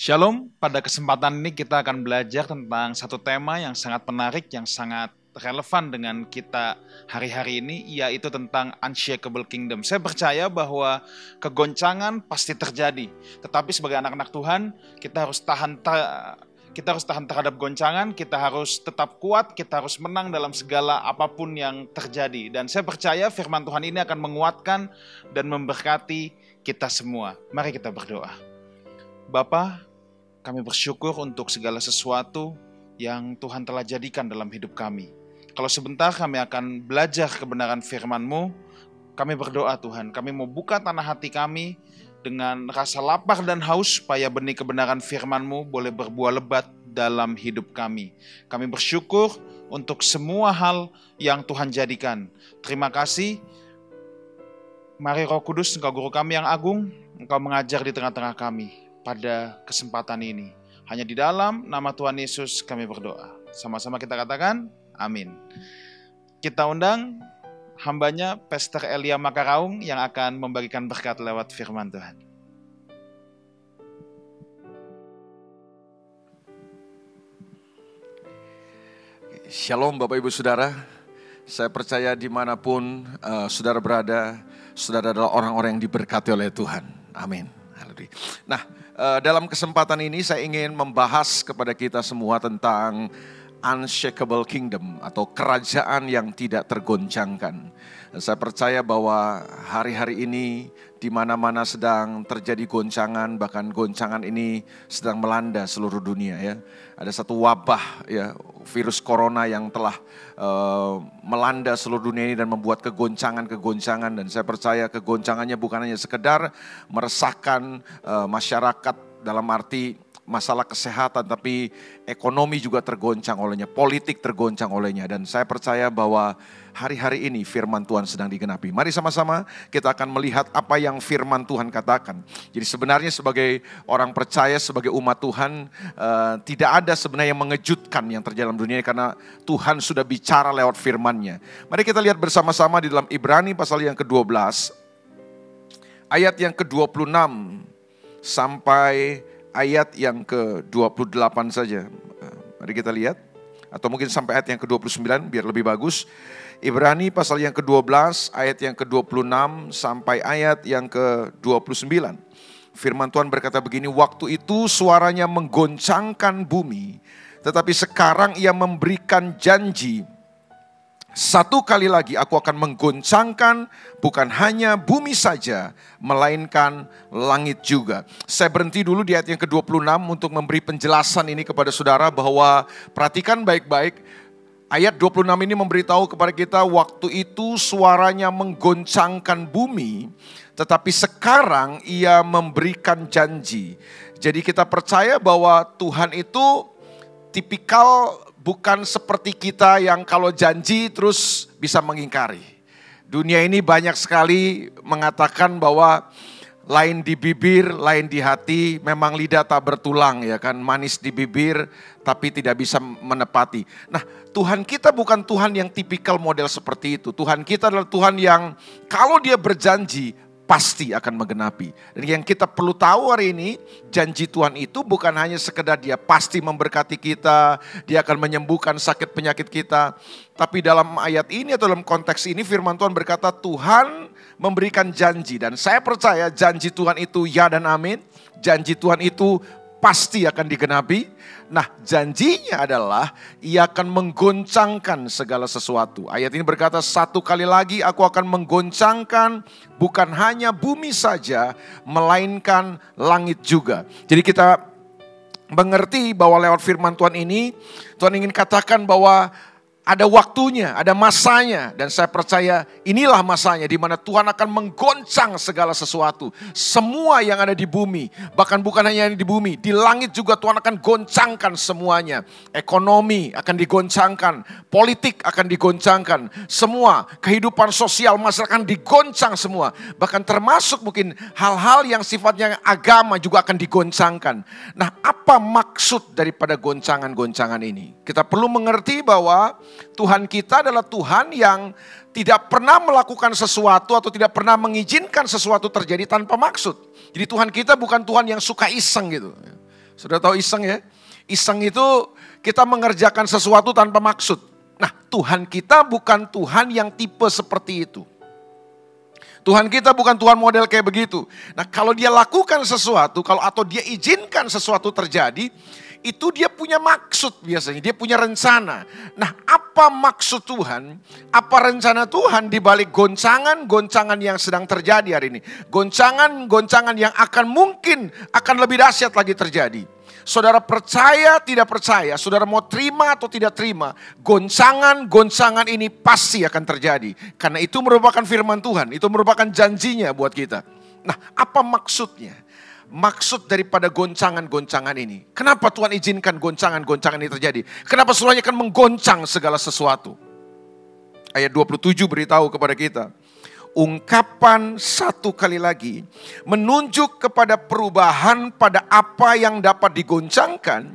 Shalom, pada kesempatan ini kita akan belajar tentang satu tema yang sangat menarik, yang sangat relevan dengan kita hari-hari ini, yaitu tentang unshakable kingdom. Saya percaya bahwa kegoncangan pasti terjadi, tetapi sebagai anak-anak Tuhan, kita harus tahan terhadap goncangan, kita harus tetap kuat, kita harus menang dalam segala apapun yang terjadi. Dan saya percaya firman Tuhan ini akan menguatkan dan memberkati kita semua. Mari kita berdoa. Bapa, kami bersyukur untuk segala sesuatu yang Tuhan telah jadikan dalam hidup kami. Kalau sebentar kami akan belajar kebenaran firman-Mu, kami berdoa Tuhan, kami mau buka tanah hati kami dengan rasa lapar dan haus supaya benih kebenaran firman-Mu boleh berbuah lebat dalam hidup kami. Kami bersyukur untuk semua hal yang Tuhan jadikan. Terima kasih. Mari Roh Kudus, Engkau guru kami yang agung, Engkau mengajar di tengah-tengah kami pada kesempatan ini. Hanya di dalam nama Tuhan Yesus kami berdoa. Sama-sama kita katakan, amin. Kita undang hambanya Pastor Elia Makaraung yang akan membagikan berkat lewat firman Tuhan. Shalom Bapak Ibu Saudara. Saya percaya dimanapun saudara berada, saudara adalah orang-orang yang diberkati oleh Tuhan. Amin. Nah, dalam kesempatan ini saya ingin membahas kepada kita semua tentang unshakable kingdom atau kerajaan yang tidak tergoncangkan. Saya percaya bahwa hari-hari ini di mana-mana sedang terjadi goncangan, bahkan goncangan ini sedang melanda seluruh dunia ya. Ada satu wabah ya, virus corona yang telah melanda seluruh dunia ini dan membuat kegoncangan, dan saya percaya kegoncangannya bukan hanya sekedar meresahkan masyarakat dalam arti masalah kesehatan, tapi ekonomi juga tergoncang olehnya, politik tergoncang olehnya. Dan saya percaya bahwa hari-hari ini firman Tuhan sedang digenapi. Mari sama-sama kita akan melihat apa yang firman Tuhan katakan. Jadi sebenarnya sebagai orang percaya, sebagai umat Tuhan, tidak ada sebenarnya yang mengejutkan yang terjadi dalam dunia ini, karena Tuhan sudah bicara lewat firman-Nya. Mari kita lihat bersama-sama di dalam Ibrani pasal yang ke-12, ayat yang ke-26 sampai ayat yang ke-28 saja. Mari kita lihat. Atau mungkin sampai ayat yang ke-29 biar lebih bagus. Ibrani pasal yang ke-12 ayat yang ke-26 sampai ayat yang ke-29. Firman Tuhan berkata begini, waktu itu suaranya menggoncangkan bumi, tetapi sekarang ia memberikan janji, satu kali lagi aku akan menggoncangkan bukan hanya bumi saja, melainkan langit juga. Saya berhenti dulu di ayat yang ke-26 untuk memberi penjelasan ini kepada saudara, bahwa perhatikan baik-baik. Ayat 26 ini memberitahu kepada kita waktu itu suaranya menggoncangkan bumi, tetapi sekarang ia memberikan janji. Jadi kita percaya bahwa Tuhan itu tipikal bukan seperti kita yang kalau janji terus bisa mengingkari. Dunia ini banyak sekali mengatakan bahwa lain di bibir, lain di hati, memang lidah tak bertulang ya kan, manis di bibir tapi tidak bisa menepati. Nah, Tuhan kita bukan Tuhan yang tipikal model seperti itu. Tuhan kita adalah Tuhan yang kalau Dia berjanji pasti akan menggenapi. Dan yang kita perlu tahu hari ini, janji Tuhan itu bukan hanya sekedar Dia pasti memberkati kita, Dia akan menyembuhkan sakit penyakit kita. Tapi dalam ayat ini atau dalam konteks ini firman Tuhan berkata Tuhan memberikan janji. Dan saya percaya janji Tuhan itu ya dan amin. Janji Tuhan itu pasti akan digenapi. Nah, janjinya adalah Ia akan menggoncangkan segala sesuatu. Ayat ini berkata satu kali lagi aku akan menggoncangkan bukan hanya bumi saja, melainkan langit juga. Jadi kita mengerti bahwa lewat firman Tuhan ini, Tuhan ingin katakan bahwa ada waktunya, ada masanya, dan saya percaya inilah masanya di mana Tuhan akan menggoncang segala sesuatu. Semua yang ada di bumi, bahkan bukan hanya yang di bumi, di langit juga Tuhan akan goncangkan semuanya. Ekonomi akan digoncangkan, politik akan digoncangkan, semua kehidupan sosial masyarakat akan digoncang semua. Bahkan termasuk mungkin hal-hal yang sifatnya agama juga akan digoncangkan. Nah, apa maksud daripada goncangan-goncangan ini? Kita perlu mengerti bahwa Tuhan kita adalah Tuhan yang tidak pernah melakukan sesuatu atau tidak pernah mengizinkan sesuatu terjadi tanpa maksud. Jadi Tuhan kita bukan Tuhan yang suka iseng gitu. Sudah tahu iseng ya? Iseng itu kita mengerjakan sesuatu tanpa maksud. Nah, Tuhan kita bukan Tuhan yang tipe seperti itu. Tuhan kita bukan Tuhan model kayak begitu. Nah, kalau dia lakukan sesuatu, atau dia izinkan sesuatu terjadi, itu dia punya maksud biasanya, dia punya rencana. Nah, apa maksud Tuhan? Apa rencana Tuhan di balik goncangan yang sedang terjadi hari ini? Goncangan yang mungkin akan lebih dahsyat lagi terjadi. Saudara percaya, tidak percaya, saudara mau terima atau tidak terima, goncangan ini pasti akan terjadi. Karena itu merupakan firman Tuhan, itu merupakan janjinya buat kita. Nah, apa maksudnya? Maksud daripada goncangan ini. Kenapa Tuhan izinkan goncangan ini terjadi? Kenapa semuanya akan menggoncang segala sesuatu? Ayat 27 beritahu kepada kita. Ungkapan satu kali lagi menunjuk kepada perubahan pada apa yang dapat digoncangkan.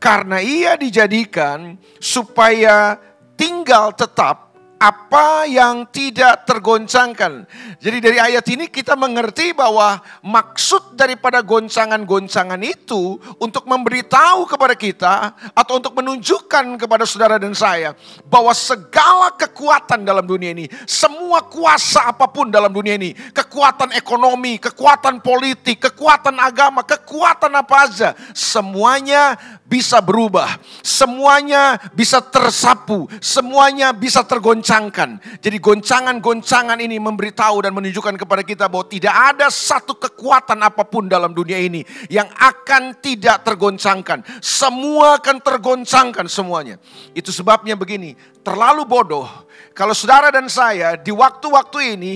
Karena ia dijadikan supaya tinggal tetap apa yang tidak tergoncangkan. Jadi dari ayat ini kita mengerti bahwa maksud daripada goncangan itu untuk memberitahu kepada kita atau untuk menunjukkan kepada saudara dan saya bahwa segala kekuatan dalam dunia ini, semua kuasa apapun dalam dunia ini, kekuatan ekonomi, kekuatan politik, kekuatan agama, kekuatan apa aja, semuanya bisa berubah, semuanya bisa tersapu, semuanya bisa tergoncangkan. Jadi goncangan ini memberitahu dan menunjukkan kepada kita bahwa tidak ada satu kekuatan apapun dalam dunia ini yang akan tidak tergoncangkan. Semua akan tergoncangkan semuanya. Itu sebabnya begini, terlalu bodoh kalau saudara dan saya di waktu-waktu ini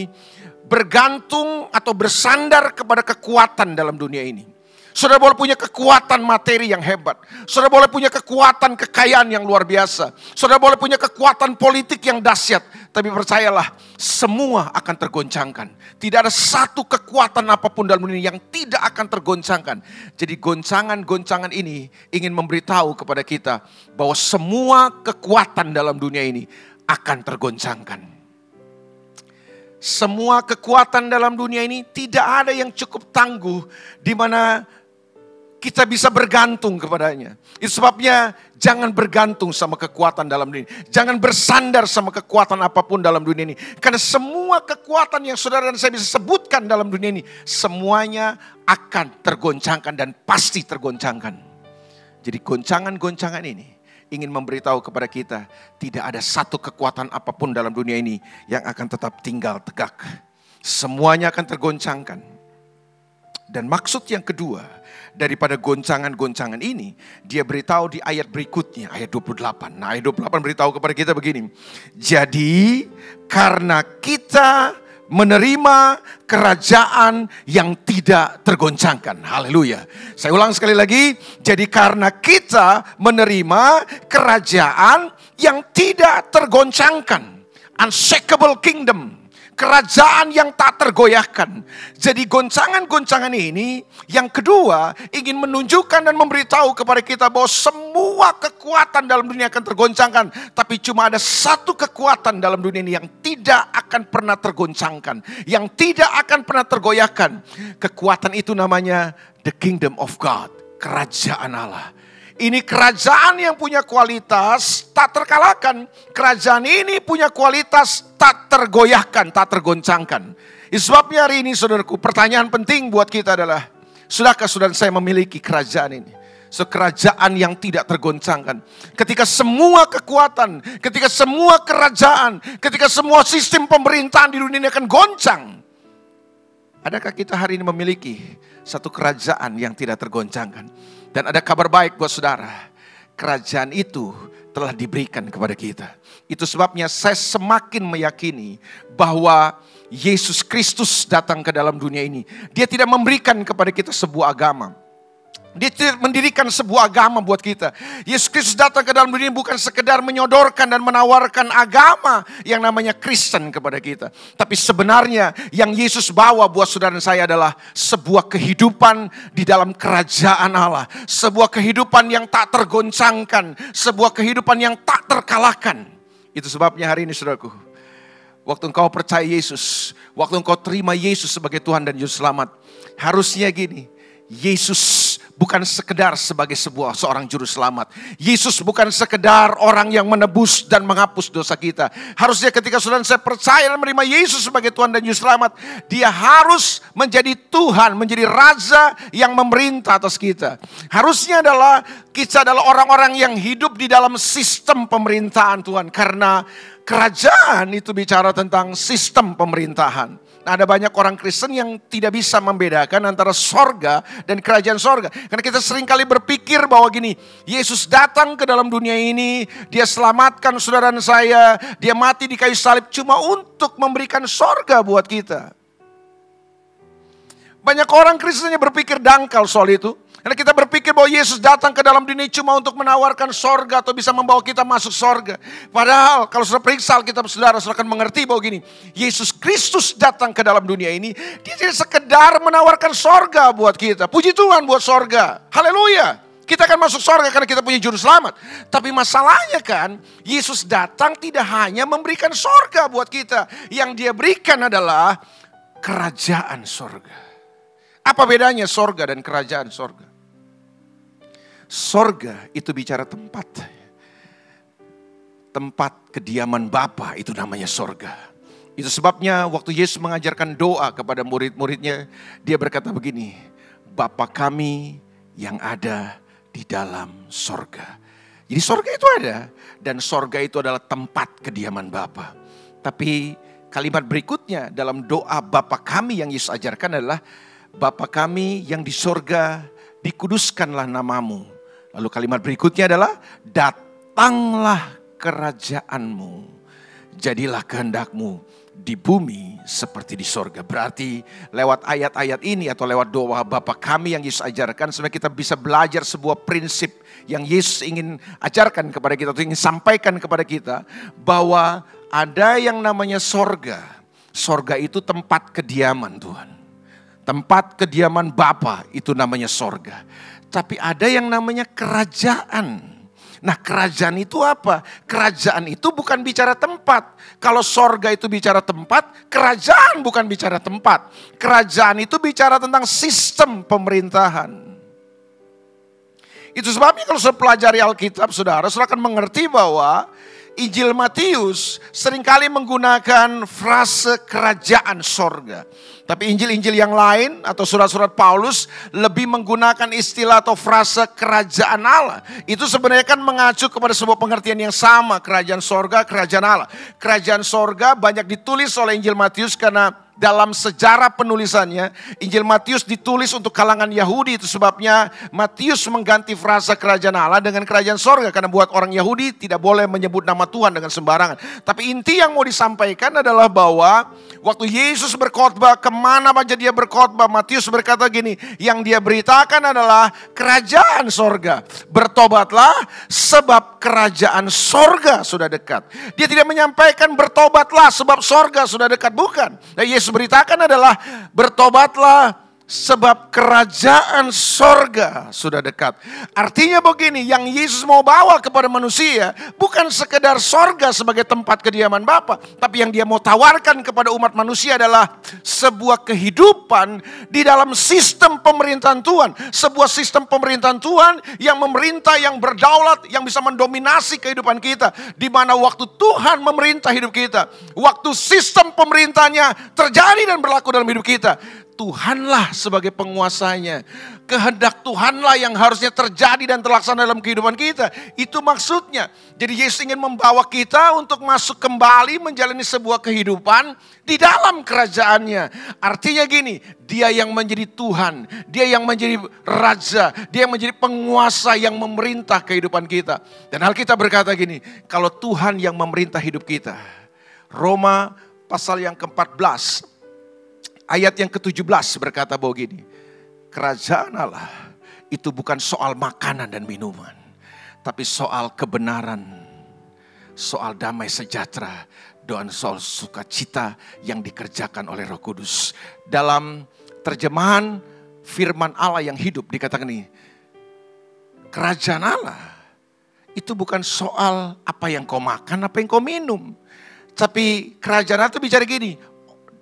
bergantung atau bersandar kepada kekuatan dalam dunia ini. Saudara boleh punya kekuatan materi yang hebat. Saudara boleh punya kekuatan kekayaan yang luar biasa. Saudara boleh punya kekuatan politik yang dahsyat. Tapi percayalah, semua akan tergoncangkan. Tidak ada satu kekuatan apapun dalam dunia yang tidak akan tergoncangkan. Jadi goncangan ini ingin memberitahu kepada kita bahwa semua kekuatan dalam dunia ini akan tergoncangkan. Semua kekuatan dalam dunia ini tidak ada yang cukup tangguh di mana kita bisa bergantung kepadanya. Itu sebabnya jangan bergantung sama kekuatan dalam dunia ini. Jangan bersandar sama kekuatan apapun dalam dunia ini. Karena semua kekuatan yang saudara dan saya bisa sebutkan dalam dunia ini, semuanya akan tergoncangkan dan pasti tergoncangkan. Jadi goncangan ini ingin memberitahu kepada kita, tidak ada satu kekuatan apapun dalam dunia ini yang akan tetap tinggal tegak. Semuanya akan tergoncangkan. Dan maksud yang kedua daripada goncangan ini, dia beritahu di ayat berikutnya, ayat 28. Nah, ayat 28 beritahu kepada kita begini. Jadi, karena kita menerima kerajaan yang tidak tergoncangkan. Haleluya. Saya ulang sekali lagi. Jadi karena kita menerima kerajaan yang tidak tergoncangkan. Unshakable kingdom. Kerajaan yang tak tergoyahkan. Jadi goncangan ini yang kedua ingin menunjukkan dan memberitahu kepada kita bahwa semua kekuatan dalam dunia akan tergoncangkan. Tapi cuma ada satu kekuatan dalam dunia ini yang tidak akan pernah tergoncangkan. Yang tidak akan pernah tergoyahkan. Kekuatan itu namanya the kingdom of God. Kerajaan Allah. Ini kerajaan yang punya kualitas tak terkalahkan. Kerajaan ini punya kualitas tak tergoyahkan, tak tergoncangkan. Sebabnya hari ini saudaraku, pertanyaan penting buat kita adalah, sudahkah saudara saya memiliki kerajaan ini? Kerajaan yang tidak tergoncangkan. Ketika semua kekuatan, ketika semua kerajaan, ketika semua sistem pemerintahan di dunia ini akan goncang. Adakah kita hari ini memiliki satu kerajaan yang tidak tergoncangkan? Dan ada kabar baik buat saudara. Kerajaan itu telah diberikan kepada kita. Itu sebabnya saya semakin meyakini bahwa Yesus Kristus datang ke dalam dunia ini. Dia tidak memberikan kepada kita sebuah agama. Dia tidak mendirikan sebuah agama buat kita. Yesus Kristus datang ke dalam dunia bukan sekedar menyodorkan dan menawarkan agama yang namanya Kristen kepada kita. Tapi sebenarnya yang Yesus bawa buat saudara dan saya adalah sebuah kehidupan di dalam kerajaan Allah. Sebuah kehidupan yang tak tergoncangkan. Sebuah kehidupan yang tak terkalahkan. Itu sebabnya hari ini saudaraku, waktu engkau percaya Yesus, waktu engkau terima Yesus sebagai Tuhan dan Juru Selamat, harusnya gini, Yesus bukan sekedar sebagai seorang juru selamat. Yesus bukan sekedar orang yang menebus dan menghapus dosa kita. Harusnya ketika saudara saya percaya dan menerima Yesus sebagai Tuhan dan Juru Selamat, dia harus menjadi Tuhan, menjadi Raja yang memerintah atas kita. Harusnya kita adalah orang-orang yang hidup di dalam sistem pemerintahan Tuhan. Karena kerajaan itu bicara tentang sistem pemerintahan. Nah, ada banyak orang Kristen yang tidak bisa membedakan antara sorga dan kerajaan sorga. Karena kita seringkali berpikir bahwa gini, Yesus datang ke dalam dunia ini, dia selamatkan saudara dan saya, dia mati di kayu salib cuma untuk memberikan sorga buat kita. Banyak orang Kristen yang berpikir dangkal soal itu. Karena kita berpikir bahwa Yesus datang ke dalam dunia cuma untuk menawarkan sorga atau bisa membawa kita masuk sorga. Padahal kalau saudara periksa Alkitab saudara akan mengerti bahwa gini, Yesus Kristus datang ke dalam dunia ini, dia tidak sekedar menawarkan sorga buat kita. Puji Tuhan buat sorga. Haleluya. Kita akan masuk sorga karena kita punya juru selamat. Tapi masalahnya kan, Yesus datang tidak hanya memberikan sorga buat kita. Yang dia berikan adalah kerajaan sorga. Apa bedanya sorga dan kerajaan sorga? Sorga itu bicara tempat. Tempat kediaman Bapa itu namanya sorga. Itu sebabnya waktu Yesus mengajarkan doa kepada murid-muridnya, dia berkata begini, Bapa kami yang ada di dalam sorga. Jadi sorga itu ada, dan sorga itu adalah tempat kediaman Bapa. Tapi kalimat berikutnya dalam doa Bapa kami yang Yesus ajarkan adalah, Bapa kami yang di sorga, dikuduskanlah namamu. Lalu kalimat berikutnya adalah, datanglah kerajaanmu, jadilah kehendakmu di bumi seperti di sorga. Berarti lewat ayat-ayat ini atau lewat doa Bapa kami yang Yesus ajarkan, sebenarnya kita bisa belajar sebuah prinsip yang Yesus ingin ajarkan kepada kita, atau ingin sampaikan kepada kita, bahwa ada yang namanya sorga. Sorga itu tempat kediaman Tuhan. Tempat kediaman Bapa itu namanya sorga. Tapi ada yang namanya kerajaan. Nah, kerajaan itu apa? Kerajaan itu bukan bicara tempat. Kalau sorga itu bicara tempat, kerajaan bukan bicara tempat. Kerajaan itu bicara tentang sistem pemerintahan. Itu sebabnya kalau saya pelajari Alkitab, saudara akan mengerti bahwa Injil Matius seringkali menggunakan frase kerajaan sorga. Tapi Injil-Injil yang lain atau surat-surat Paulus lebih menggunakan istilah atau frase kerajaan Allah. Itu sebenarnya kan mengacu kepada sebuah pengertian yang sama, kerajaan sorga, kerajaan Allah. Kerajaan sorga banyak ditulis oleh Injil Matius karena dalam sejarah penulisannya, Injil Matius ditulis untuk kalangan Yahudi. Itu sebabnya Matius mengganti frasa kerajaan Allah dengan kerajaan sorga. Karena buat orang Yahudi tidak boleh menyebut nama Tuhan dengan sembarangan. Tapi inti yang mau disampaikan adalah bahwa waktu Yesus berkhotbah, kemana saja dia berkhotbah, Matius berkata gini, yang dia beritakan adalah kerajaan sorga. Bertobatlah sebab kerajaan sorga sudah dekat. Dia tidak menyampaikan bertobatlah sebab sorga sudah dekat, bukan. Nah, Yesus beritakan adalah bertobatlah sebab kerajaan sorga sudah dekat. Artinya begini, yang Yesus mau bawa kepada manusia bukan sekedar sorga sebagai tempat kediaman Bapa, tapi yang dia mau tawarkan kepada umat manusia adalah sebuah kehidupan di dalam sistem pemerintahan Tuhan. Sebuah sistem pemerintahan Tuhan yang memerintah, yang berdaulat, yang bisa mendominasi kehidupan kita. Di mana waktu Tuhan memerintah hidup kita, waktu sistem pemerintahnya terjadi dan berlaku dalam hidup kita, Tuhanlah sebagai penguasanya. Kehendak Tuhanlah yang harusnya terjadi dan terlaksana dalam kehidupan kita. Itu maksudnya. Jadi Yesus ingin membawa kita untuk masuk kembali menjalani sebuah kehidupan di dalam kerajaannya. Artinya gini, dia yang menjadi Tuhan, dia yang menjadi Raja, dia yang menjadi penguasa yang memerintah kehidupan kita. Dan Alkitab berkata gini, kalau Tuhan yang memerintah hidup kita. Roma pasal yang ke-14. Ayat yang ke-17 berkata bahwa gini, kerajaan Allah itu bukan soal makanan dan minuman, tapi soal kebenaran, soal damai sejahtera, dan soal sukacita yang dikerjakan oleh Roh Kudus. Dalam terjemahan firman Allah yang hidup dikatakan ini, kerajaan Allah itu bukan soal apa yang kau makan, apa yang kau minum. Tapi kerajaan Allah itu bicara gini,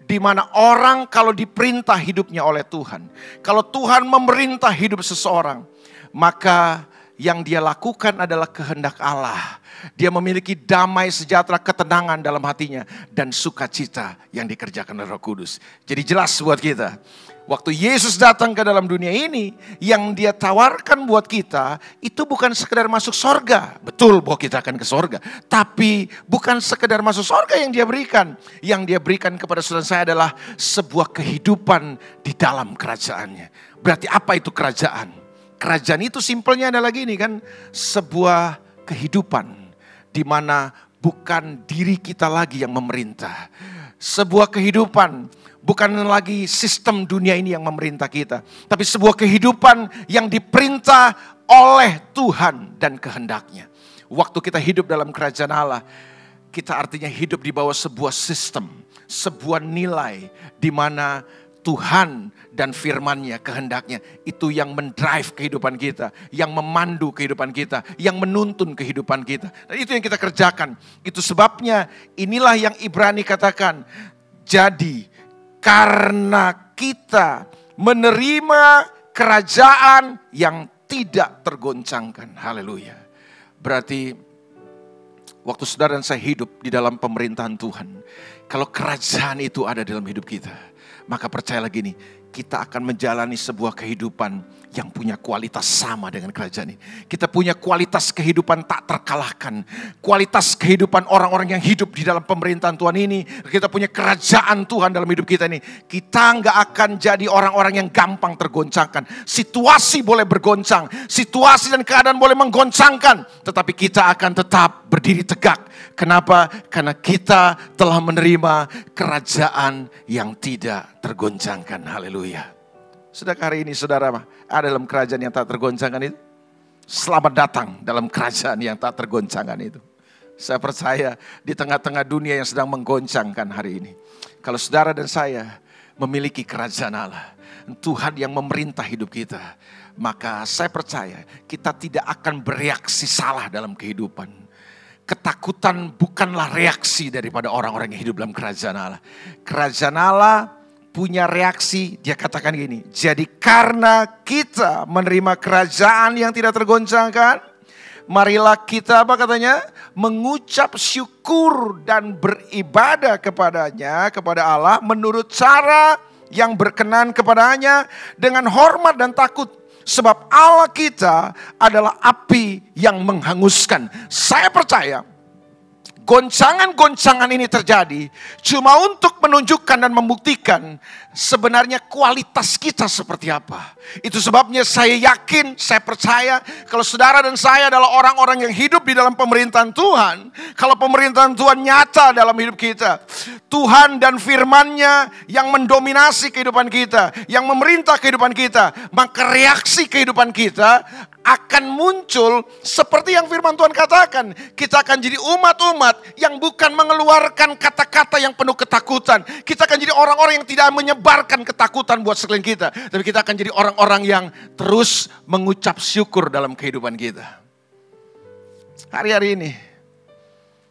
Di mana orang kalau diperintah hidupnya oleh Tuhan, kalau Tuhan memerintah hidup seseorang, maka yang dia lakukan adalah kehendak Allah. Dia memiliki damai, sejahtera, ketenangan dalam hatinya, dan sukacita yang dikerjakan oleh Roh Kudus. Jadi jelas buat kita, waktu Yesus datang ke dalam dunia ini, yang dia tawarkan buat kita, itu bukan sekedar masuk sorga. Betul bahwa kita akan ke sorga. Tapi bukan sekedar masuk sorga yang dia berikan. Yang dia berikan kepada saudara saya adalah sebuah kehidupan di dalam kerajaannya. Berarti apa itu kerajaan? Kerajaan itu simpelnya adalah gini kan, sebuah kehidupan di mana bukan diri kita lagi yang memerintah. Sebuah kehidupan bukan lagi sistem dunia ini yang memerintah kita, tapi sebuah kehidupan yang diperintah oleh Tuhan dan kehendaknya. Waktu kita hidup dalam kerajaan Allah, kita artinya hidup di bawah sebuah sistem, sebuah nilai di mana Tuhan dan firman-Nya, kehendaknya, itu yang mendrive kehidupan kita, yang memandu kehidupan kita, yang menuntun kehidupan kita. Dan itu yang kita kerjakan. Itu sebabnya inilah yang Ibrani katakan. Jadi karena kita menerima kerajaan yang tidak tergoncangkan. Haleluya. Berarti waktu saudara dan saya hidup di dalam pemerintahan Tuhan, kalau kerajaan itu ada dalam hidup kita, maka percayalah gini, kita akan menjalani sebuah kehidupan yang punya kualitas sama dengan kerajaan ini. Kita punya kualitas kehidupan tak terkalahkan. Kualitas kehidupan orang-orang yang hidup di dalam pemerintahan Tuhan ini. Kita punya kerajaan Tuhan dalam hidup kita ini. Kita nggak akan jadi orang-orang yang gampang tergoncangkan. Situasi boleh bergoncang. Situasi dan keadaan boleh menggoncangkan. Tetapi kita akan tetap berdiri tegak. Kenapa? Karena kita telah menerima kerajaan yang tidak tergoncangkan. Haleluya. Sudah hari ini saudara ada dalam kerajaan yang tak tergoncangkan itu? Selamat datang dalam kerajaan yang tak tergoncangkan itu. Saya percaya di tengah-tengah dunia yang sedang menggoncangkan hari ini, kalau saudara dan saya memiliki kerajaan Allah, Tuhan yang memerintah hidup kita, maka saya percaya kita tidak akan bereaksi salah dalam kehidupan. Ketakutan bukanlah reaksi daripada orang-orang yang hidup dalam kerajaan Allah. Kerajaan Allah punya reaksi, dia katakan gini, jadi karena kita menerima kerajaan yang tidak tergoncangkan, marilah kita apa katanya, mengucap syukur dan beribadah kepadanya, kepada Allah menurut cara yang berkenan kepadanya dengan hormat dan takut. Sebab Allah kita adalah api yang menghanguskan. Saya percaya goncangan-goncangan ini terjadi cuma untuk menunjukkan dan membuktikan sebenarnya kualitas kita seperti apa. Itu sebabnya saya yakin, saya percaya kalau saudara dan saya adalah orang-orang yang hidup di dalam pemerintahan Tuhan. Kalau pemerintahan Tuhan nyata dalam hidup kita, Tuhan dan firman-Nya yang mendominasi kehidupan kita, yang memerintah kehidupan kita, maka reaksi kehidupan kita akan muncul seperti yang firman Tuhan katakan. Kita akan jadi umat-umat yang bukan mengeluarkan kata-kata yang penuh ketakutan. Kita akan jadi orang-orang yang tidak menyebarkan ketakutan buat sekeliling kita. Tapi kita akan jadi orang-orang yang terus mengucap syukur dalam kehidupan kita. Hari-hari ini,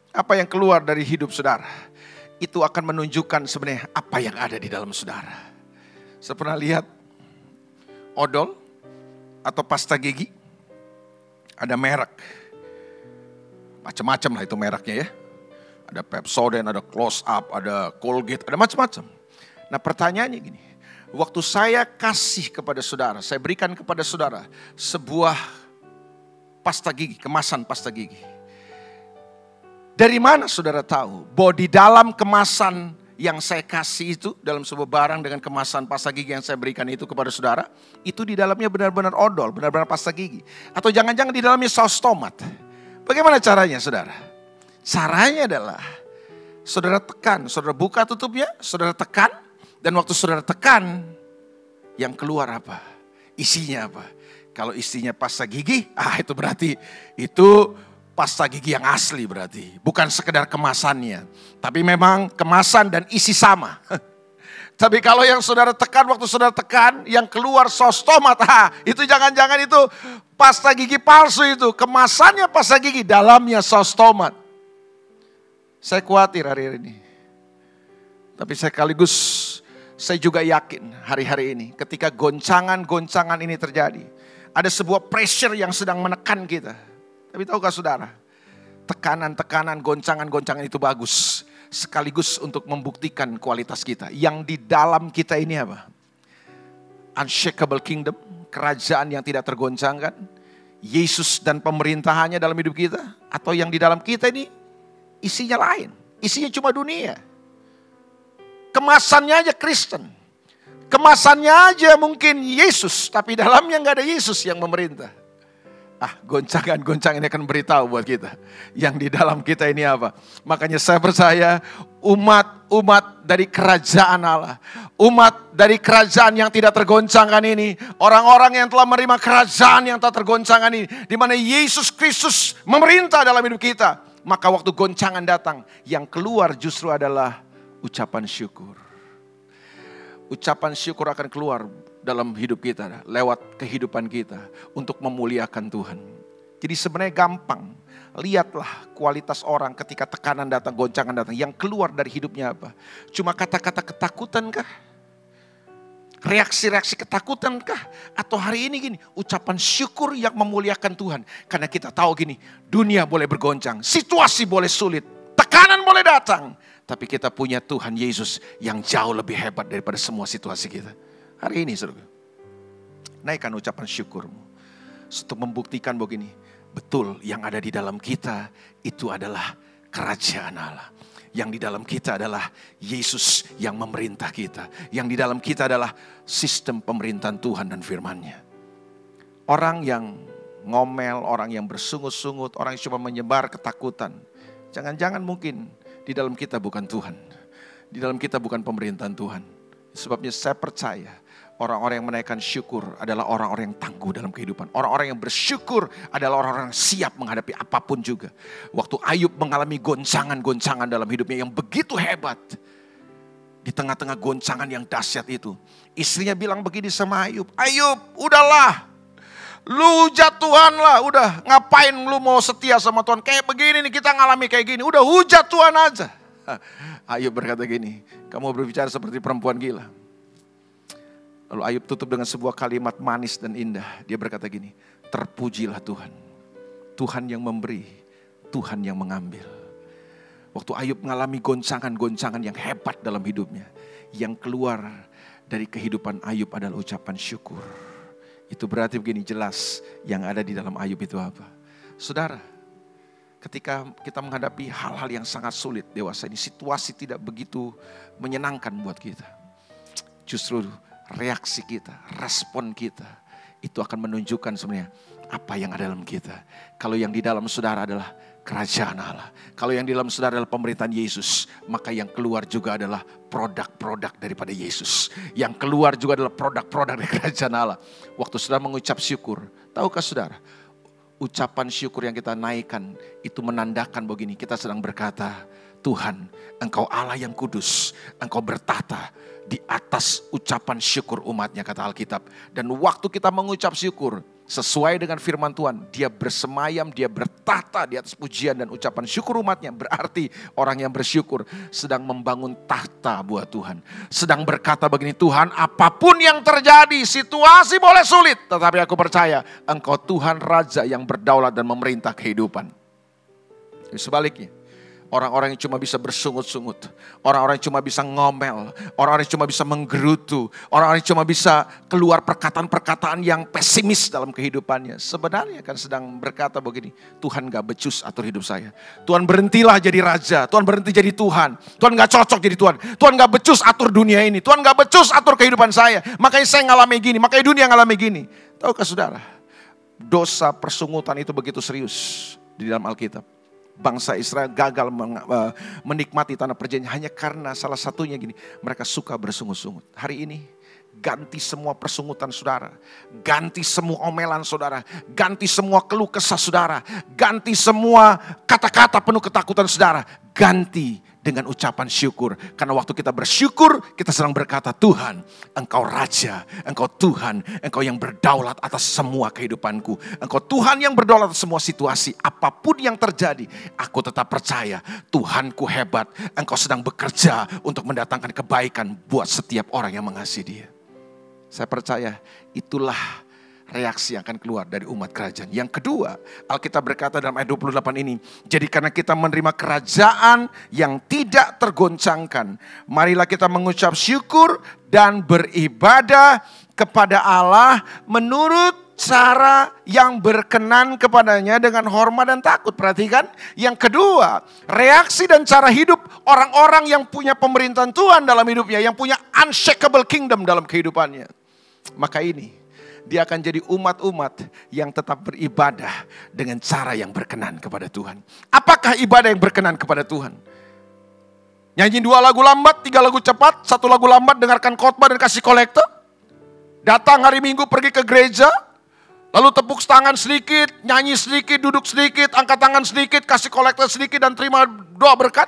apa yang keluar dari hidup saudara, itu akan menunjukkan sebenarnya apa yang ada di dalam saudara. Saya pernah lihat odol atau pasta gigi. Ada merek, macam-macam lah itu mereknya ya. Ada Pepsodent, ada Close Up, ada Colgate, ada macam-macam. Nah pertanyaannya gini, waktu saya kasih kepada saudara, saya berikan kepada saudara sebuah pasta gigi, kemasan pasta gigi. Dari mana saudara tahu bahwa di dalam kemasan yang saya kasih itu, dalam sebuah barang dengan kemasan pasta gigi yang saya berikan itu kepada saudara, itu di dalamnya benar-benar odol, benar-benar pasta gigi. Atau jangan-jangan di dalamnya saus tomat. Bagaimana caranya saudara? Caranya adalah saudara tekan, saudara buka tutupnya, saudara tekan. Dan waktu saudara tekan, yang keluar apa? Isinya apa? Kalau isinya pasta gigi, itu berarti itu pasta gigi yang asli berarti. Bukan sekedar kemasannya. Tapi memang kemasan dan isi sama. Tapi kalau yang saudara tekan, waktu saudara tekan, yang keluar saus tomat. Itu jangan-jangan itu pasta gigi palsu itu. Kemasannya pasta gigi, dalamnya saus tomat. Saya khawatir hari ini. Tapi saya sekaligus Saya juga yakin hari-hari ini ketika goncangan-goncangan ini terjadi, ada sebuah pressure yang sedang menekan kita. Tapi tahukah saudara, tekanan-tekanan, goncangan-goncangan itu bagus. Sekaligus untuk membuktikan kualitas kita. Yang di dalam kita ini apa? Unshakable kingdom, kerajaan yang tidak tergoncangkan. Yesus dan pemerintahannya dalam hidup kita. Atau yang di dalam kita ini isinya lain. Isinya cuma dunia. Kemasannya aja Kristen. Kemasannya aja mungkin Yesus. Tapi dalamnya gak ada Yesus yang memerintah. Goncangan-goncangan ini akan beritahu buat kita. Yang di dalam kita ini apa? Makanya saya percaya umat dari kerajaan Allah. Umat dari kerajaan yang tidak tergoncangkan ini. Orang-orang yang telah menerima kerajaan yang tak tergoncangkan ini. Di mana Yesus Kristus memerintah dalam hidup kita. Maka waktu goncangan datang, yang keluar justru adalah ucapan syukur. Ucapan syukur akan keluar dalam hidup kita, lewat kehidupan kita untuk memuliakan Tuhan. Jadi sebenarnya gampang. Lihatlah kualitas orang ketika tekanan datang, goncangan datang. Yang keluar dari hidupnya apa? Cuma kata-kata ketakutan kah? Reaksi-reaksi ketakutan kah? Atau hari ini gini, ucapan syukur yang memuliakan Tuhan. Karena kita tahu gini, dunia boleh bergoncang, situasi boleh sulit, tekanan boleh datang. Tapi kita punya Tuhan Yesus yang jauh lebih hebat daripada semua situasi kita. Hari ini saudara, naikkan ucapan syukurmu. Untuk membuktikan begini, betul yang ada di dalam kita itu adalah kerajaan Allah. Yang di dalam kita adalah Yesus yang memerintah kita. Yang di dalam kita adalah sistem pemerintahan Tuhan dan firman-Nya. Orang yang ngomel, orang yang bersungut-sungut, orang yang cuma menyebar ketakutan. Jangan-jangan mungkin di dalam kita bukan Tuhan. Di dalam kita bukan pemerintahan Tuhan. Sebabnya saya percaya orang-orang yang menaikkan syukur adalah orang-orang yang tangguh dalam kehidupan. Orang-orang yang bersyukur adalah orang-orang yang siap menghadapi apapun juga. Waktu Ayub mengalami goncangan-goncangan dalam hidupnya yang begitu hebat. Di tengah-tengah goncangan yang dahsyat itu. Istrinya bilang begini sama Ayub. Ayub, udahlah. Lu hujat Tuhan lah. Udah, ngapain lu mau setia sama Tuhan. Kayak begini nih, kita ngalami kayak gini. Udah hujat Tuhan aja. Ayub berkata gini, kamu berbicara seperti perempuan gila. Lalu Ayub tutup dengan sebuah kalimat manis dan indah. Dia berkata gini, terpujilah Tuhan. Tuhan yang memberi, Tuhan yang mengambil. Waktu Ayub mengalami goncangan-goncangan yang hebat dalam hidupnya. Yang keluar dari kehidupan Ayub adalah ucapan syukur. Itu berarti begini, jelas yang ada di dalam Ayub itu apa? Saudara, ketika kita menghadapi hal-hal yang sangat sulit dewasa ini, situasi tidak begitu menyenangkan buat kita. Justru reaksi kita, respon kita, itu akan menunjukkan sebenarnya apa yang ada dalam kita. Kalau yang di dalam saudara adalah kerajaan Allah. Kalau yang di dalam saudara adalah pemerintahan Yesus, maka yang keluar juga adalah produk-produk daripada Yesus. Yang keluar juga adalah produk-produk dari kerajaan Allah. Waktu saudara mengucap syukur, tahukah saudara? Ucapan syukur yang kita naikkan itu menandakan begini, kita sedang berkata, Tuhan, Engkau Allah yang kudus, Engkau bertata di atas ucapan syukur umatnya, kata Alkitab. Dan waktu kita mengucap syukur, sesuai dengan firman Tuhan, dia bersemayam, dia bertata di atas pujian dan ucapan syukur umatnya. Berarti orang yang bersyukur sedang membangun tahta buat Tuhan. Sedang berkata begini, Tuhan, apapun yang terjadi, situasi boleh sulit, tetapi aku percaya Engkau Tuhan Raja yang berdaulat dan memerintah kehidupan. Sebaliknya, orang-orang yang cuma bisa bersungut-sungut, orang-orang yang cuma bisa ngomel, orang-orang yang cuma bisa menggerutu, orang-orang yang cuma bisa keluar perkataan-perkataan yang pesimis dalam kehidupannya, sebenarnya kan sedang berkata begini, Tuhan gak becus atur hidup saya. Tuhan berhentilah jadi raja, Tuhan berhenti jadi Tuhan. Tuhan gak cocok jadi Tuhan. Tuhan gak becus atur dunia ini. Tuhan gak becus atur kehidupan saya. Makanya saya ngalami gini, makanya dunia ngalami gini. Tahukah saudara, dosa persungutan itu begitu serius di dalam Alkitab. Bangsa Israel gagal menikmati tanah perjanjian hanya karena salah satunya gini, mereka suka bersungut-sungut. Hari ini ganti semua persungutan saudara, ganti semua omelan saudara, ganti semua keluh kesah saudara, ganti semua kata-kata penuh ketakutan saudara, ganti dengan ucapan syukur. Karena waktu kita bersyukur, kita sedang berkata, Tuhan, Engkau Raja, Engkau Tuhan, Engkau yang berdaulat atas semua kehidupanku. Engkau Tuhan yang berdaulat atas semua situasi. Apapun yang terjadi, aku tetap percaya Tuhanku hebat. Engkau sedang bekerja untuk mendatangkan kebaikan buat setiap orang yang mengasihi Dia. Saya percaya itulah reaksi yang akan keluar dari umat kerajaan. Yang kedua, Alkitab berkata dalam ayat 28 ini, jadi karena kita menerima kerajaan yang tidak tergoncangkan, marilah kita mengucap syukur dan beribadah kepada Allah menurut cara yang berkenan kepadanya dengan hormat dan takut. Perhatikan, yang kedua, reaksi dan cara hidup orang-orang yang punya pemerintahan Tuhan dalam hidupnya, yang punya unshakable kingdom dalam kehidupannya. Maka ini, dia akan jadi umat-umat yang tetap beribadah dengan cara yang berkenan kepada Tuhan. Apakah ibadah yang berkenan kepada Tuhan? Nyanyi 2 lagu lambat, 3 lagu cepat, 1 lagu lambat, dengarkan khotbah dan kasih kolekte. Datang hari Minggu pergi ke gereja, lalu tepuk tangan sedikit, nyanyi sedikit, duduk sedikit, angkat tangan sedikit, kasih kolekte sedikit dan terima doa berkat.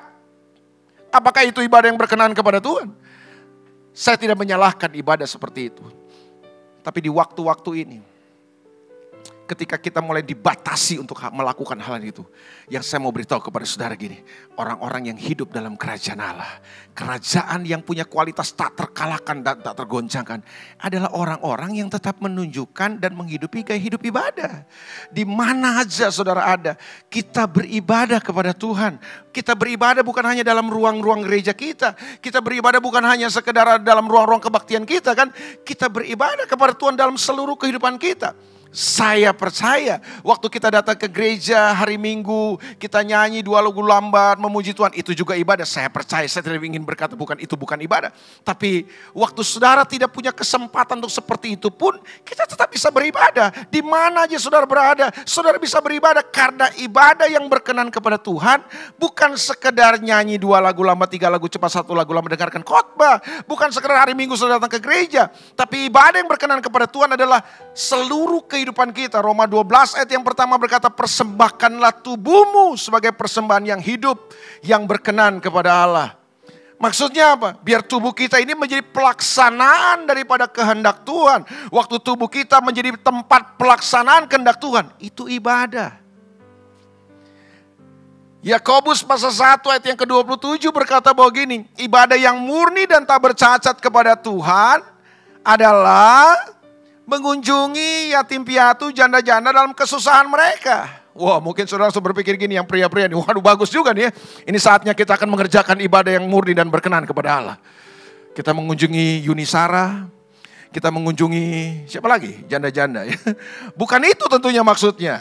Apakah itu ibadah yang berkenan kepada Tuhan? Saya tidak menyalahkan ibadah seperti itu. Tapi di waktu-waktu ini, ketika kita mulai dibatasi untuk melakukan hal itu, yang saya mau beritahu kepada saudara gini, orang-orang yang hidup dalam kerajaan Allah, kerajaan yang punya kualitas tak terkalahkan dan tak tergoncangkan, adalah orang-orang yang tetap menunjukkan dan menghidupi gaya hidup ibadah. Di mana aja saudara ada, kita beribadah kepada Tuhan. Kita beribadah bukan hanya dalam ruang-ruang gereja kita. Kita beribadah bukan hanya sekedar dalam ruang-ruang kebaktian kita kan. Kita beribadah kepada Tuhan dalam seluruh kehidupan kita. Saya percaya waktu kita datang ke gereja hari Minggu, kita nyanyi 2 lagu lambat, memuji Tuhan, itu juga ibadah. Saya percaya, saya tidak ingin berkata itu bukan ibadah. Tapi waktu saudara tidak punya kesempatan untuk seperti itu pun, kita tetap bisa beribadah. Di mana aja saudara berada, saudara bisa beribadah. Karena ibadah yang berkenan kepada Tuhan bukan sekedar nyanyi 2 lagu lambat, 3 lagu cepat, 1 lagu lambat, dengarkan khotbah. Bukan sekedar hari Minggu saudara datang ke gereja. Tapi ibadah yang berkenan kepada Tuhan adalah seluruh kehidupan kita. Roma 12 ayat yang pertama berkata, persembahkanlah tubuhmu sebagai persembahan yang hidup, yang berkenan kepada Allah. Maksudnya apa? Biar tubuh kita ini menjadi pelaksanaan daripada kehendak Tuhan. Waktu tubuh kita menjadi tempat pelaksanaan kehendak Tuhan, itu ibadah. Yakobus pasal 1 ayat yang ke-27 berkata bahwa gini, ibadah yang murni dan tak bercacat kepada Tuhan adalah mengunjungi yatim piatu, janda-janda dalam kesusahan mereka. Wah, mungkin saudara berpikir gini, yang pria-pria nih, waduh bagus juga nih ya. Ini saatnya kita akan mengerjakan ibadah yang murni dan berkenan kepada Allah. Kita mengunjungi Yunisara, kita mengunjungi siapa lagi? Janda-janda ya. Bukan itu tentunya maksudnya.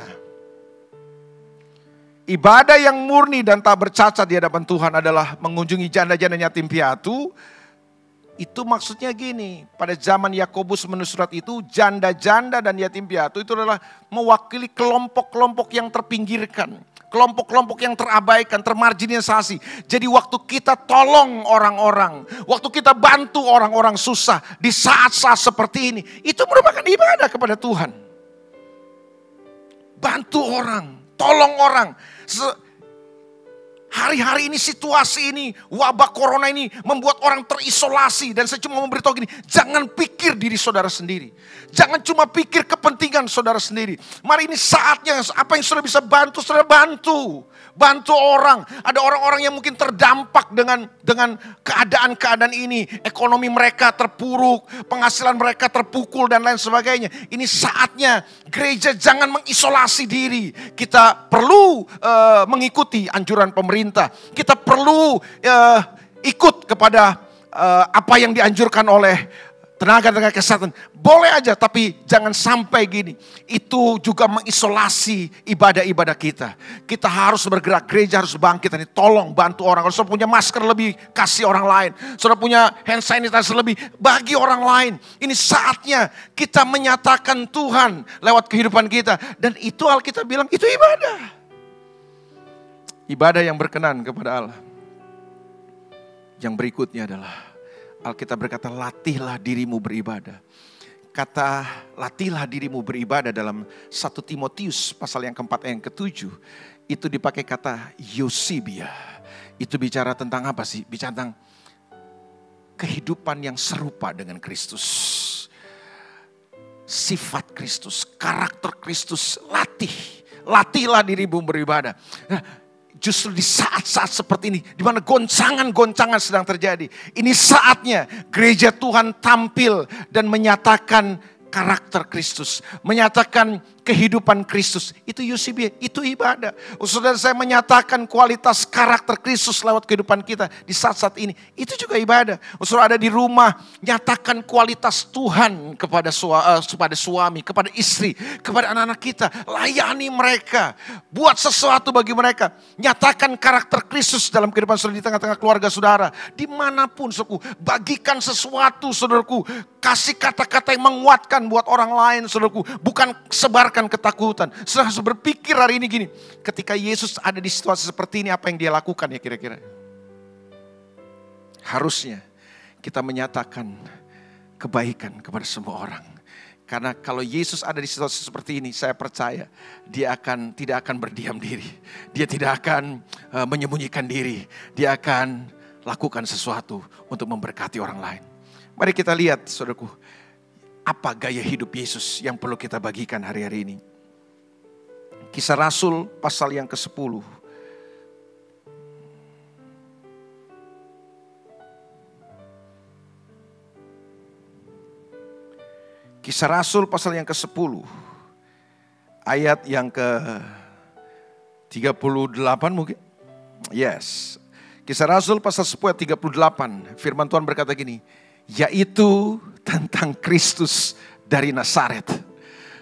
Ibadah yang murni dan tak bercacat di hadapan Tuhan adalah mengunjungi janda-janda yatim piatu. Itu maksudnya gini, pada zaman Yakobus menulis surat itu, janda-janda dan yatim piatu itu adalah mewakili kelompok-kelompok yang terpinggirkan. Kelompok-kelompok yang terabaikan, termarginalisasi. Jadi waktu kita tolong orang-orang, waktu kita bantu orang-orang susah di saat-saat seperti ini, itu merupakan ibadah kepada Tuhan. Bantu orang, tolong orang. Hari-hari ini, situasi ini, wabah corona ini membuat orang terisolasi. Dan saya cuma memberitahu gini, jangan pikir diri saudara sendiri. Jangan cuma pikir kepentingan saudara sendiri. Mari ini saatnya, apa yang saudara bisa bantu, saudara bantu. Bantu orang. Ada orang-orang yang mungkin terdampak dengan keadaan-keadaan ini. Ekonomi mereka terpuruk, penghasilan mereka terpukul dan lain sebagainya. Ini saatnya gereja jangan mengisolasi diri. Kita perlu mengikuti anjuran pemerintah. Kita perlu ikut kepada apa yang dianjurkan oleh tenaga-tenaga kesehatan. Boleh aja, tapi jangan sampai gini. Itu juga mengisolasi ibadah-ibadah kita. Kita harus bergerak, gereja harus bangkit. Ini tolong bantu orang. Kalau saudara punya masker lebih, kasih orang lain. Saudara punya hand sanitizer lebih, bagi orang lain. Ini saatnya kita menyatakan Tuhan lewat kehidupan kita. Dan itu Alkitab bilang, itu ibadah. Ibadah yang berkenan kepada Allah. Yang berikutnya adalah Alkitab berkata, latihlah dirimu beribadah. Kata latihlah dirimu beribadah dalam 1 Timotius pasal yang keempat yang ke-7. Itu dipakai kata Eusebia. Itu bicara tentang apa sih? Bicara tentang kehidupan yang serupa dengan Kristus. Sifat Kristus, karakter Kristus, latihlah dirimu beribadah. Nah, justru di saat-saat seperti ini, di mana goncangan-goncangan sedang terjadi, ini saatnya gereja Tuhan tampil dan menyatakan karakter Kristus, menyatakan kehidupan Kristus. Itu UCB, itu ibadah. Saudara, saya menyatakan kualitas karakter Kristus lewat kehidupan kita di saat-saat ini. Itu juga ibadah. Saudara ada di rumah, nyatakan kualitas Tuhan kepada suami, kepada istri, kepada anak-anak kita. Layani mereka, buat sesuatu bagi mereka. Nyatakan karakter Kristus dalam kehidupan saudara di tengah-tengah keluarga saudara. Dimanapun, saudaraku, bagikan sesuatu, saudaraku. Kasih kata-kata yang menguatkan buat orang lain, saudaraku. Bukan sebarkan ketakutan. Saudara harus berpikir hari ini gini. Ketika Yesus ada di situasi seperti ini, apa yang dia lakukan ya kira-kira? Harusnya kita menyatakan kebaikan kepada semua orang. Karena kalau Yesus ada di situasi seperti ini, saya percaya dia tidak akan berdiam diri. Dia tidak akan menyembunyikan diri. Dia akan lakukan sesuatu untuk memberkati orang lain. Mari kita lihat, saudaraku. Apa gaya hidup Yesus yang perlu kita bagikan hari-hari ini? Kisah Rasul pasal yang ke-10. Kisah Rasul pasal yang ke-10. Ayat yang ke-38 mungkin. Yes. Kisah Rasul pasal 10 ayat 38. Firman Tuhan berkata gini. Yaitu tentang Kristus dari Nazaret.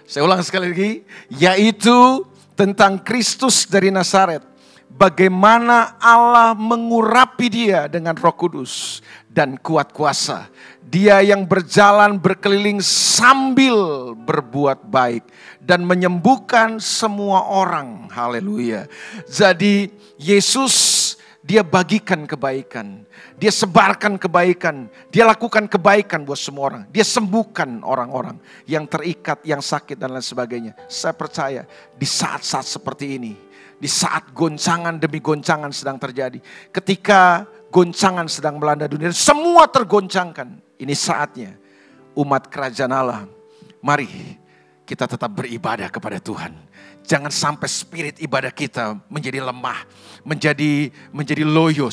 Saya ulang sekali lagi. Yaitu tentang Kristus dari Nazaret. Bagaimana Allah mengurapi dia dengan Roh Kudus dan kuat kuasa. Dia yang berjalan berkeliling sambil berbuat baik dan menyembuhkan semua orang. Haleluya. Jadi Yesus dia bagikan kebaikan, dia sebarkan kebaikan, dia lakukan kebaikan buat semua orang. Dia sembuhkan orang-orang yang terikat, yang sakit dan lain sebagainya. Saya percaya di saat-saat seperti ini, di saat goncangan demi goncangan sedang terjadi, ketika goncangan sedang melanda dunia, semua tergoncangkan. Ini saatnya umat kerajaan Allah, mari kita tetap beribadah kepada Tuhan. Jangan sampai spirit ibadah kita menjadi lemah, menjadi loyo.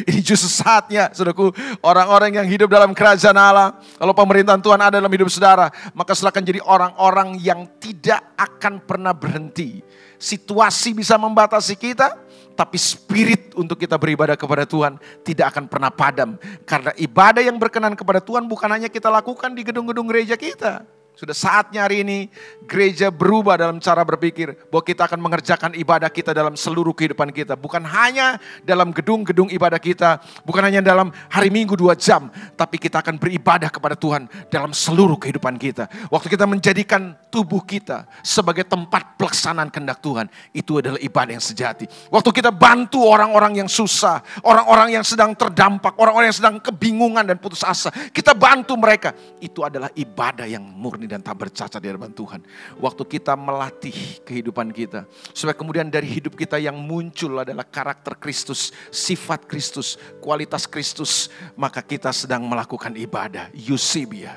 Ini justru saatnya, saudaraku, orang-orang yang hidup dalam kerajaan Allah, kalau pemerintahan Tuhan ada dalam hidup saudara, maka saudara akan jadi orang-orang yang tidak akan pernah berhenti. Situasi bisa membatasi kita, tapi spirit untuk kita beribadah kepada Tuhan tidak akan pernah padam. Karena ibadah yang berkenan kepada Tuhan bukan hanya kita lakukan di gedung-gedung gereja kita. Sudah saatnya hari ini gereja berubah dalam cara berpikir bahwa kita akan mengerjakan ibadah kita dalam seluruh kehidupan kita. Bukan hanya dalam gedung-gedung ibadah kita, bukan hanya dalam hari Minggu 2 jam, tapi kita akan beribadah kepada Tuhan dalam seluruh kehidupan kita. Waktu kita menjadikan tubuh kita sebagai tempat pelaksanaan kehendak Tuhan, itu adalah ibadah yang sejati. Waktu kita bantu orang-orang yang susah, orang-orang yang sedang terdampak, orang-orang yang sedang kebingungan dan putus asa, kita bantu mereka, itu adalah ibadah yang murni dan tak bercacat di hadapan Tuhan. Waktu kita melatih kehidupan kita, supaya kemudian dari hidup kita yang muncul adalah karakter Kristus, sifat Kristus, kualitas Kristus, maka kita sedang melakukan ibadah Eusebia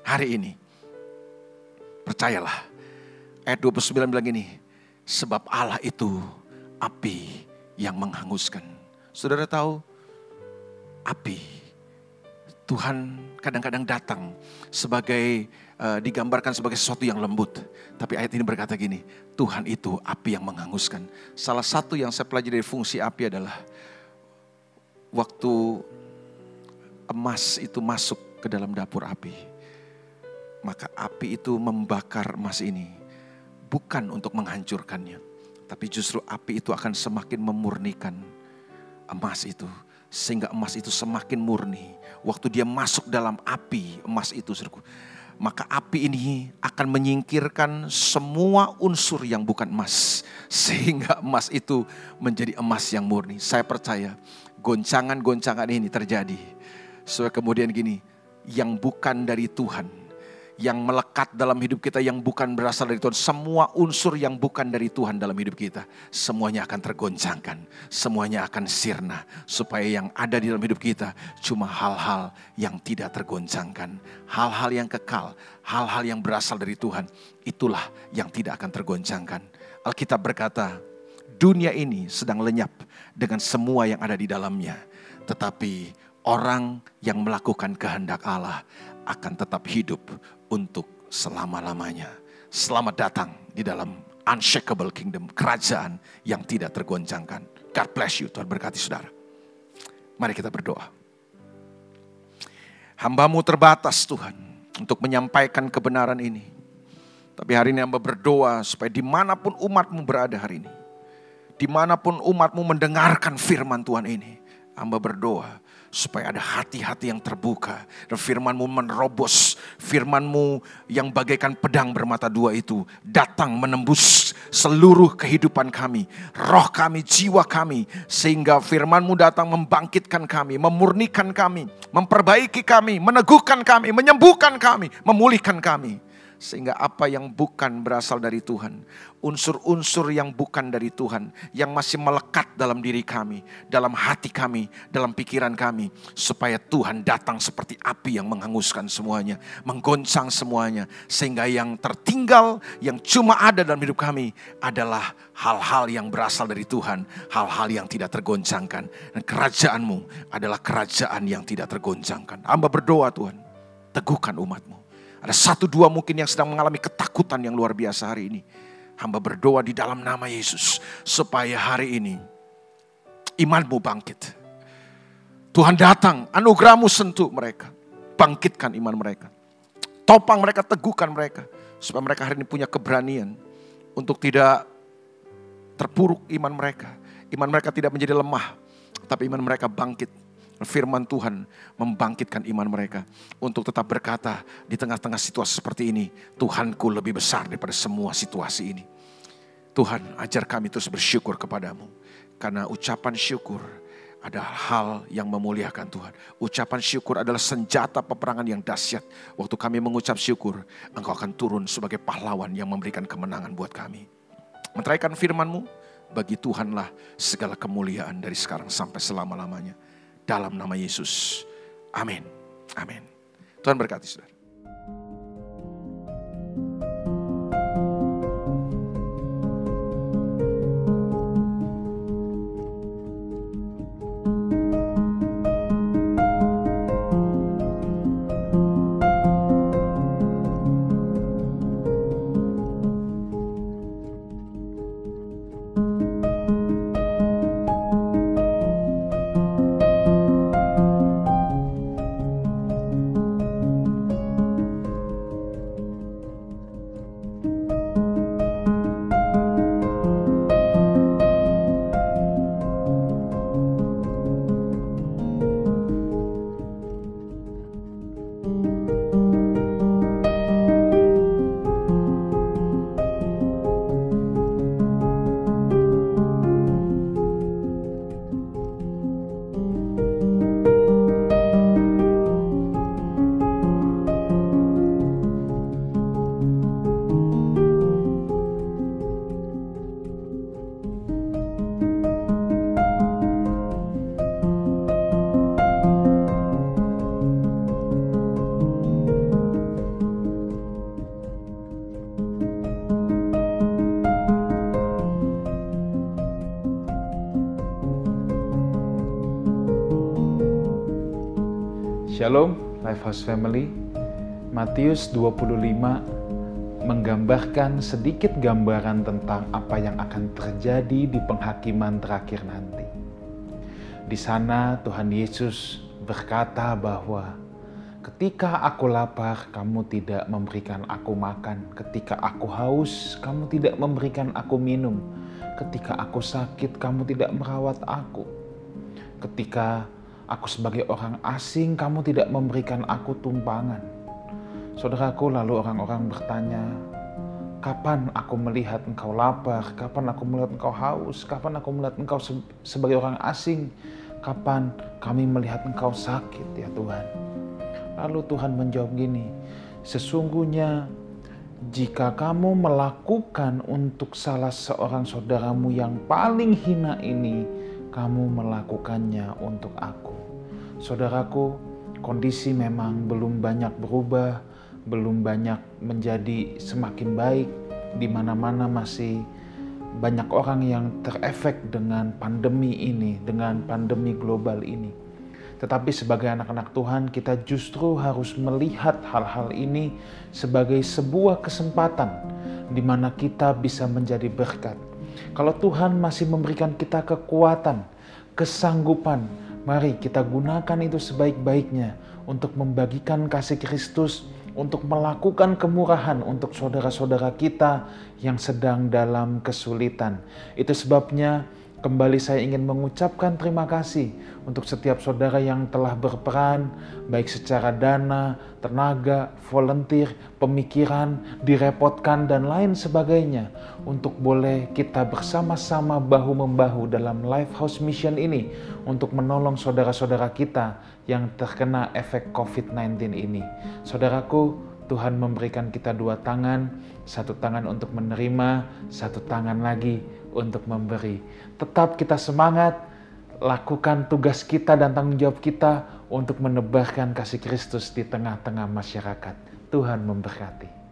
hari ini. Percayalah, ayat 29 bilang gini, sebab Allah itu api yang menghanguskan. Saudara tahu, api Tuhan kadang-kadang datang sebagai digambarkan sebagai sesuatu yang lembut. Tapi ayat ini berkata gini, Tuhan itu api yang menghanguskan. Salah satu yang saya pelajari dari fungsi api adalah waktu emas itu masuk ke dalam dapur api, maka api itu membakar emas ini bukan untuk menghancurkannya, tapi justru api itu akan semakin memurnikan emas itu, sehingga emas itu semakin murni. Waktu dia masuk dalam api emas itu, maka api ini akan menyingkirkan semua unsur yang bukan emas, sehingga emas itu menjadi emas yang murni. Saya percaya goncangan-goncangan ini terjadi, so kemudian gini, yang bukan dari Tuhan, yang melekat dalam hidup kita yang bukan berasal dari Tuhan. Semua unsur yang bukan dari Tuhan dalam hidup kita, semuanya akan tergoncangkan, semuanya akan sirna. Supaya yang ada di dalam hidup kita cuma hal-hal yang tidak tergoncangkan, hal-hal yang kekal, hal-hal yang berasal dari Tuhan. Itulah yang tidak akan tergoncangkan. Alkitab berkata, dunia ini sedang lenyap dengan semua yang ada di dalamnya. Tetapi orang yang melakukan kehendak Allah akan tetap hidup untuk selama-lamanya. Selamat datang di dalam unshakable kingdom, kerajaan yang tidak tergoncangkan. God bless you, Tuhan berkati saudara. Mari kita berdoa. Hamba-Mu terbatas Tuhan untuk menyampaikan kebenaran ini. Tapi hari ini hamba berdoa supaya dimanapun umat-Mu berada hari ini, dimanapun umat-Mu mendengarkan firman Tuhan ini, hamba berdoa supaya ada hati-hati yang terbuka. Dan firman-Mu menerobos, firman-Mu yang bagaikan pedang bermata dua itu datang menembus seluruh kehidupan kami, roh kami, jiwa kami. Sehingga firman-Mu datang membangkitkan kami, memurnikan kami, memperbaiki kami, meneguhkan kami, menyembuhkan kami, memulihkan kami. Sehingga apa yang bukan berasal dari Tuhan, unsur-unsur yang bukan dari Tuhan, yang masih melekat dalam diri kami, dalam hati kami, dalam pikiran kami, supaya Tuhan datang seperti api yang menghanguskan semuanya, menggoncang semuanya. Sehingga yang tertinggal, yang cuma ada dalam hidup kami adalah hal-hal yang berasal dari Tuhan, hal-hal yang tidak tergoncangkan. Dan kerajaan-Mu adalah kerajaan yang tidak tergoncangkan. Hamba berdoa Tuhan, teguhkan umat-Mu. Ada satu dua mungkin yang sedang mengalami ketakutan yang luar biasa hari ini. Hamba berdoa di dalam nama Yesus, supaya hari ini iman-Mu bangkit. Tuhan datang, anugerah-Mu sentuh mereka. Bangkitkan iman mereka. Topang mereka, teguhkan mereka. Supaya mereka hari ini punya keberanian untuk tidak terpuruk iman mereka. Iman mereka tidak menjadi lemah, tapi iman mereka bangkit. Firman Tuhan membangkitkan iman mereka untuk tetap berkata di tengah-tengah situasi seperti ini, Tuhanku lebih besar daripada semua situasi ini. Tuhan, ajar kami terus bersyukur kepadamu, karena ucapan syukur adalah hal yang memuliakan Tuhan. Ucapan syukur adalah senjata peperangan yang dahsyat. Waktu kami mengucap syukur, Engkau akan turun sebagai pahlawan yang memberikan kemenangan buat kami. Meteraikan firman-Mu, bagi Tuhanlah segala kemuliaan dari sekarang sampai selama-lamanya. Dalam nama Yesus. Amin. Amin. Tuhan berkati saudara. Shalom, Lifehouse Family. Matius 25 menggambarkan sedikit gambaran tentang apa yang akan terjadi di penghakiman terakhir nanti. Di sana Tuhan Yesus berkata bahwa ketika aku lapar, kamu tidak memberikan aku makan. Ketika aku haus, kamu tidak memberikan aku minum. Ketika aku sakit, kamu tidak merawat aku. Ketika aku sebagai orang asing, kamu tidak memberikan aku tumpangan. Saudaraku, lalu orang-orang bertanya, kapan aku melihat engkau lapar? Kapan aku melihat engkau haus? Kapan aku melihat engkau sebagai orang asing? Kapan kami melihat engkau sakit ya Tuhan? Lalu Tuhan menjawab gini, sesungguhnya jika kamu melakukan untuk salah seorang saudaramu yang paling hina ini, kamu melakukannya untuk aku. Saudaraku, kondisi memang belum banyak berubah, belum banyak menjadi semakin baik. Di mana-mana masih banyak orang yang terefek dengan pandemi ini, dengan pandemi global ini. Tetapi sebagai anak-anak Tuhan, kita justru harus melihat hal-hal ini sebagai sebuah kesempatan di mana kita bisa menjadi berkat. Kalau Tuhan masih memberikan kita kekuatan, kesanggupan, mari kita gunakan itu sebaik-baiknya untuk membagikan kasih Kristus, untuk melakukan kemurahan untuk saudara-saudara kita yang sedang dalam kesulitan. Itu sebabnya kembali saya ingin mengucapkan terima kasih untuk setiap saudara yang telah berperan, baik secara dana, tenaga, volunteer, pemikiran, direpotkan, dan lain sebagainya, untuk boleh kita bersama-sama bahu-membahu dalam Lifehouse Mission ini untuk menolong saudara-saudara kita yang terkena efek COVID-19 ini. Saudaraku, Tuhan memberikan kita dua tangan, satu tangan untuk menerima, satu tangan lagi untuk memberi. Tetap kita semangat, lakukan tugas kita dan tanggung jawab kita untuk menebarkan kasih Kristus di tengah-tengah masyarakat. Tuhan memberkati.